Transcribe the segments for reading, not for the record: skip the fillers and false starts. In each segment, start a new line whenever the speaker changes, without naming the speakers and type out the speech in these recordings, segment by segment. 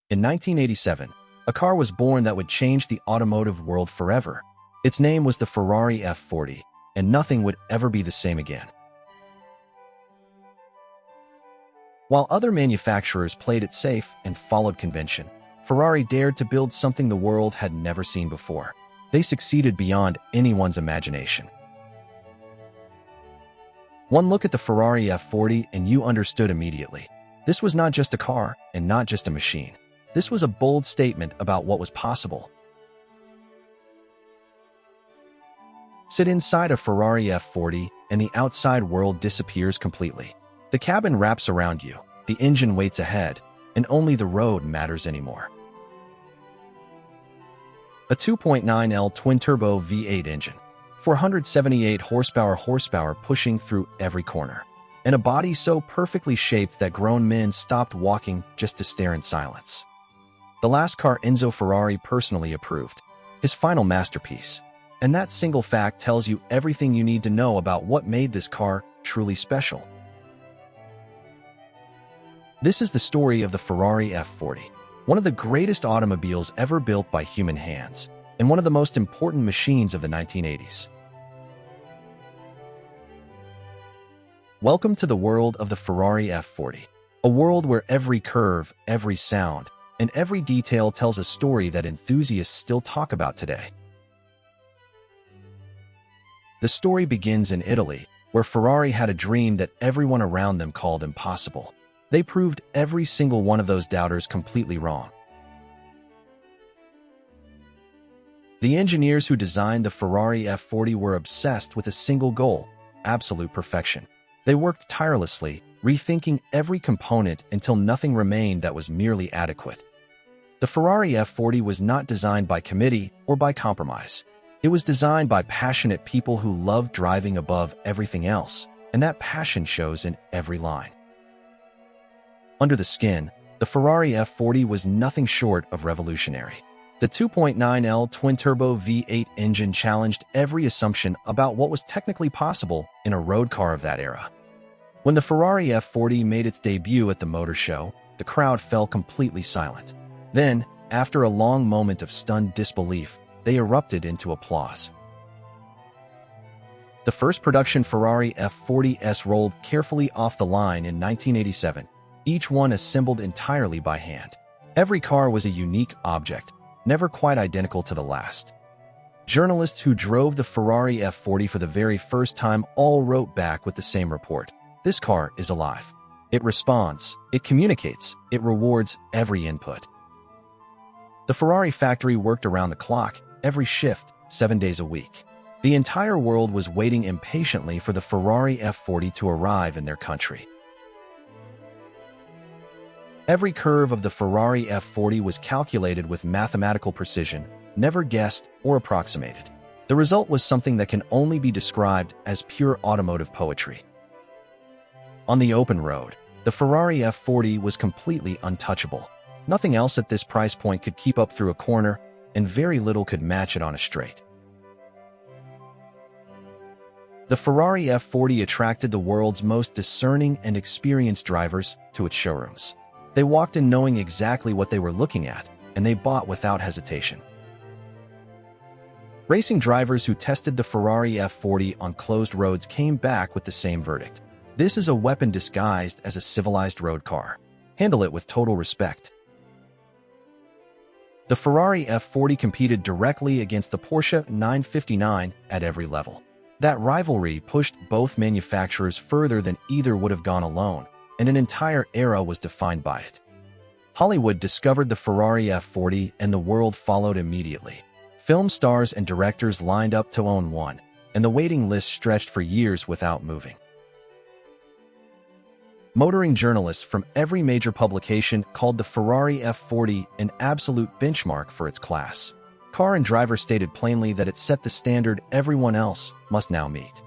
In 1987, a car was born that would change the automotive world forever. Its name was the Ferrari F40, and nothing would ever be the same again. While other manufacturers played it safe and followed convention, Ferrari dared to build something the world had never seen before. They succeeded beyond anyone's imagination. One look at the Ferrari F40 and you understood immediately. This was not just a car and not just a machine. This was a bold statement about what was possible. Sit inside a Ferrari F40 and the outside world disappears completely. The cabin wraps around you, the engine waits ahead, and only the road matters anymore. A 2.9L twin-turbo V8 engine, 478 horsepower pushing through every corner, and a body so perfectly shaped that grown men stopped walking just to stare in silence. The last car Enzo Ferrari personally approved, his final masterpiece. And that single fact tells you everything you need to know about what made this car truly special. This is the story of the Ferrari F40, one of the greatest automobiles ever built by human hands, and one of the most important machines of the 1980s. Welcome to the world of the Ferrari F40, a world where every curve, every sound, and every detail tells a story that enthusiasts still talk about today. The story begins in Italy, where Ferrari had a dream that everyone around them called impossible. They proved every single one of those doubters completely wrong. The engineers who designed the Ferrari F40 were obsessed with a single goal: absolute perfection. They worked tirelessly, rethinking every component until nothing remained that was merely adequate. The Ferrari F40 was not designed by committee or by compromise. It was designed by passionate people who loved driving above everything else, and that passion shows in every line. Under the skin, the Ferrari F40 was nothing short of revolutionary. The 2.9L twin-turbo V8 engine challenged every assumption about what was technically possible in a road car of that era. When the Ferrari F40 made its debut at the motor show, the crowd fell completely silent. Then, after a long moment of stunned disbelief, they erupted into applause. The first production Ferrari F40s rolled carefully off the line in 1987, each one assembled entirely by hand. Every car was a unique object, never quite identical to the last. Journalists who drove the Ferrari F40 for the very first time all wrote back with the same report: "This car is alive. It responds, it communicates, it rewards every input." The Ferrari factory worked around the clock, every shift, 7 days a week. The entire world was waiting impatiently for the Ferrari F40 to arrive in their country. Every curve of the Ferrari F40 was calculated with mathematical precision, never guessed or approximated. The result was something that can only be described as pure automotive poetry. On the open road, the Ferrari F40 was completely untouchable. Nothing else at this price point could keep up through a corner, and very little could match it on a straight. The Ferrari F40 attracted the world's most discerning and experienced drivers to its showrooms. They walked in knowing exactly what they were looking at, and they bought without hesitation. Racing drivers who tested the Ferrari F40 on closed roads came back with the same verdict: "This is a weapon disguised as a civilized road car. Handle it with total respect." The Ferrari F40 competed directly against the Porsche 959 at every level. That rivalry pushed both manufacturers further than either would have gone alone, and an entire era was defined by it. Hollywood discovered the Ferrari F40 and the world followed immediately. Film stars and directors lined up to own one, and the waiting list stretched for years without moving. Motoring journalists from every major publication called the Ferrari F40 an absolute benchmark for its class. Car and driver stated plainly that it set the standard everyone else must now meet.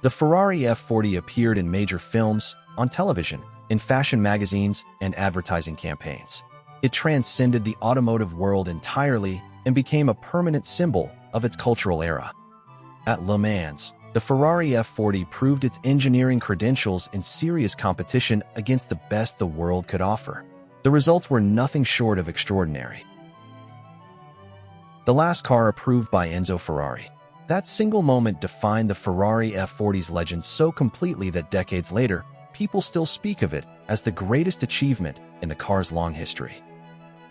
The Ferrari F40 appeared in major films, on television, in fashion magazines, and advertising campaigns. It transcended the automotive world entirely and became a permanent symbol of its cultural era. At Le Mans, the Ferrari F40 proved its engineering credentials in serious competition against the best the world could offer. The results were nothing short of extraordinary. The last car approved by Enzo Ferrari. That single moment defined the Ferrari F40's legend so completely that decades later, people still speak of it as the greatest achievement in the car's long history.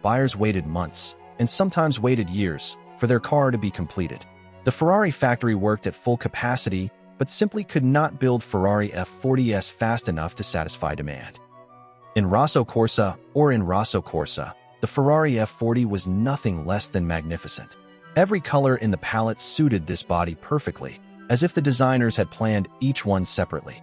Buyers waited months, and sometimes waited years, for their car to be completed. The Ferrari factory worked at full capacity, but simply could not build Ferrari F40s fast enough to satisfy demand. In Rosso Corsa, the Ferrari F40 was nothing less than magnificent. Every color in the palette suited this body perfectly, as if the designers had planned each one separately.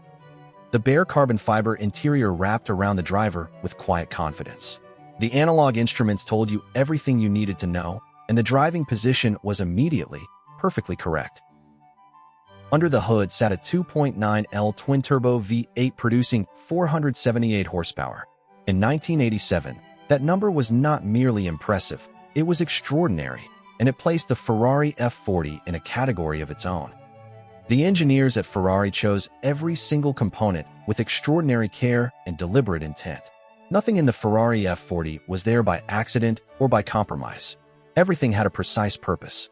The bare carbon fiber interior wrapped around the driver with quiet confidence. The analog instruments told you everything you needed to know, and the driving position was immediately, perfectly correct. Under the hood sat a 2.9L twin-turbo V8 producing 478 horsepower. In 1987, that number was not merely impressive, it was extraordinary, and it placed the Ferrari F40 in a category of its own. The engineers at Ferrari chose every single component with extraordinary care and deliberate intent. Nothing in the Ferrari F40 was there by accident or by compromise. Everything had a precise purpose.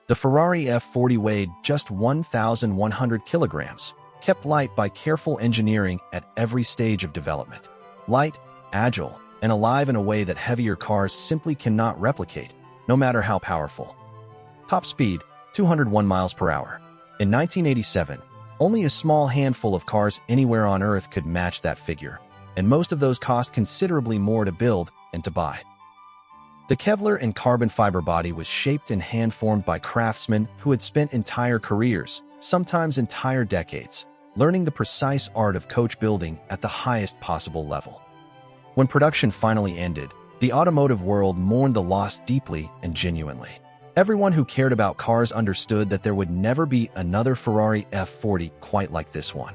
The Ferrari F40 weighed just 1,100 kilograms, kept light by careful engineering at every stage of development. Light, agile, and alive in a way that heavier cars simply cannot replicate, no matter how powerful. Top speed, 201 miles per hour. In 1987, only a small handful of cars anywhere on Earth could match that figure, and most of those cost considerably more to build and to buy. The Kevlar and carbon fiber body was shaped and hand-formed by craftsmen who had spent entire careers, sometimes entire decades, learning the precise art of coach building at the highest possible level. When production finally ended, the automotive world mourned the loss deeply and genuinely. Everyone who cared about cars understood that there would never be another Ferrari F40 quite like this one.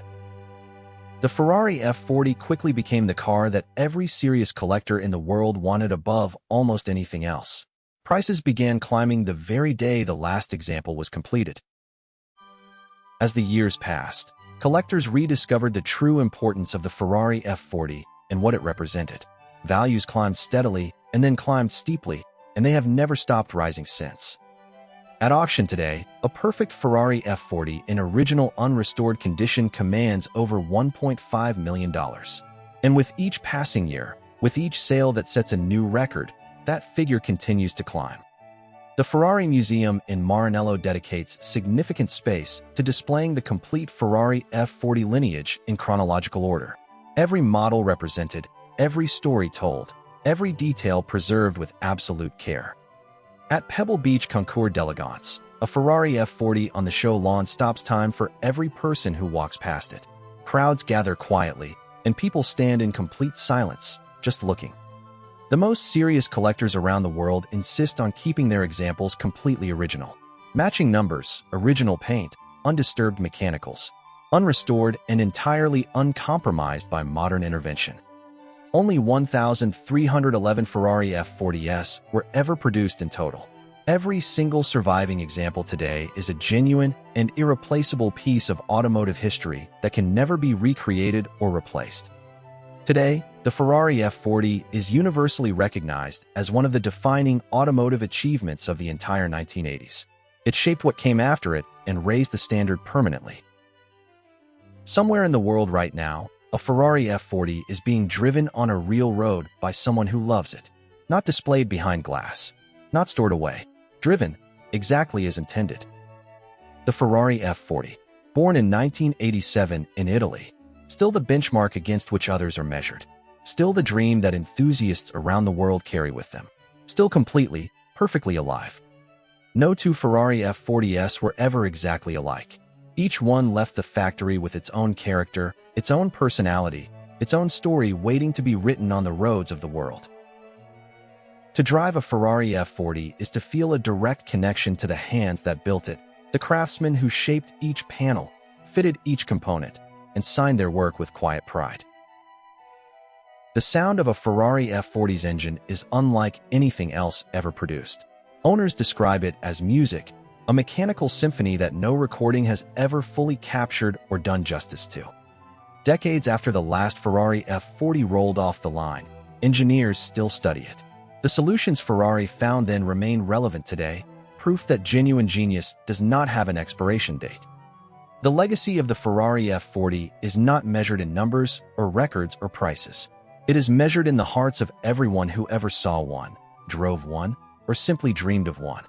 The Ferrari F40 quickly became the car that every serious collector in the world wanted above almost anything else. Prices began climbing the very day the last example was completed. As the years passed, collectors rediscovered the true importance of the Ferrari F40 and what it represented. Values climbed steadily and then climbed steeply, and they have never stopped rising since. At auction today, a perfect Ferrari F40 in original unrestored condition commands over $1.5 million. And with each passing year, with each sale that sets a new record, that figure continues to climb. The Ferrari Museum in Maranello dedicates significant space to displaying the complete Ferrari F40 lineage in chronological order. Every model represented, every story told, every detail preserved with absolute care. At Pebble Beach Concours d'Elegance, a Ferrari F40 on the show lawn stops time for every person who walks past it. Crowds gather quietly, and people stand in complete silence, just looking. The most serious collectors around the world insist on keeping their examples completely original. Matching numbers, original paint, undisturbed mechanicals, unrestored and entirely uncompromised by modern intervention. Only 1,311 Ferrari F40s were ever produced in total. Every single surviving example today is a genuine and irreplaceable piece of automotive history that can never be recreated or replaced. Today, the Ferrari F40 is universally recognized as one of the defining automotive achievements of the entire 1980s. It shaped what came after it and raised the standard permanently. Somewhere in the world right now, a Ferrari F40 is being driven on a real road by someone who loves it. Not displayed behind glass. Not stored away. Driven, exactly as intended. The Ferrari F40, born in 1987 in Italy, still the benchmark against which others are measured. Still the dream that enthusiasts around the world carry with them. Still completely, perfectly alive. No two Ferrari F40s were ever exactly alike. Each one left the factory with its own character, its own personality, its own story waiting to be written on the roads of the world. To drive a Ferrari F40 is to feel a direct connection to the hands that built it, the craftsmen who shaped each panel, fitted each component, and signed their work with quiet pride. The sound of a Ferrari F40's engine is unlike anything else ever produced. Owners describe it as music, a mechanical symphony that no recording has ever fully captured or done justice to. Decades after the last Ferrari F40 rolled off the line, engineers still study it. The solutions Ferrari found then remain relevant today, proof that genuine genius does not have an expiration date. The legacy of the Ferrari F40 is not measured in numbers or records or prices. It is measured in the hearts of everyone who ever saw one, drove one, or simply dreamed of one.